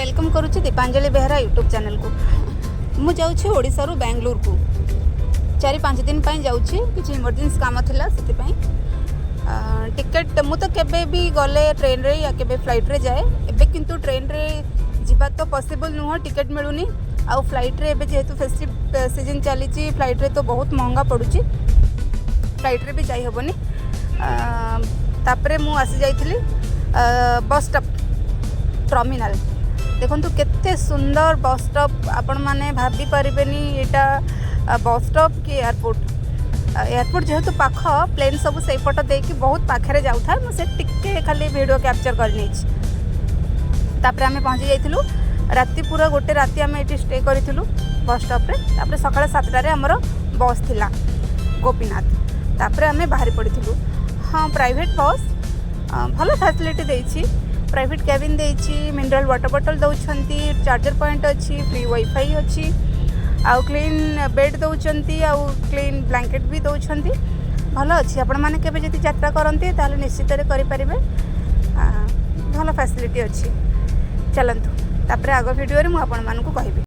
Welcome करुच्ची Dipanjali Behera YouTube channel को। मु जाऊँ ओडिशा बेंगलोर को 4-5 दिन जाऊँगी किसी इमरजेंसी काम थिला से टिकेट मु तो केबे भी गले ट्रेन रे या केबे फ्लाइट रे जाए एबे किंतु ट्रेन रे जीवा तो पॉसिबल नुह टिकेट मिलूनी आउ फ्लाइट रे एबे जेहेतु फेस्टिव सीजन चली फ्लाइट रे तो बहुत महंगा पड़ुची फ्लाइट रे भी जाई हेबनी। तापरे मु आसी जाइथिली बस स्टॉप टर्मिनाल देखो केते सुंदर बस स्टॉप आपण माने भाभी पारिबेनी एटा बस स्टॉप कि एयरपोर्ट जेहेतु पाख प्लेन सब से पट देकी बहुत पाखे जाऊ था मुझे टिके खाली वीडियो कैप्चर करनी। तापर आम पहुँची जाइलु राति पूरा गोटे राति आम ये स्टे करूँ बस स्टॉप रे। तापर सकाळ 7टारे आमर बस थिला गोपीनाथ तापर आम बाहरी पड़ू। हाँ प्राइवेट बस भल फैसिलिटी देछि प्राइवेट कैबिन देछि मिनरल वाटर बॉटल दौरान चार्जर पॉइंट अच्छी फ्री वाईफाई अच्छी आउ क्लीन बेड दौरान आउ क्लीन ब्लैंकेट भी दौरान भल अच्छी। आपण मैंने केबे जदि यात्रा करते ताले निश्चित करें भल फैसिलिटी अच्छी। चलतु तापर आग वीडियो रे मु आपण मानकु कहबी।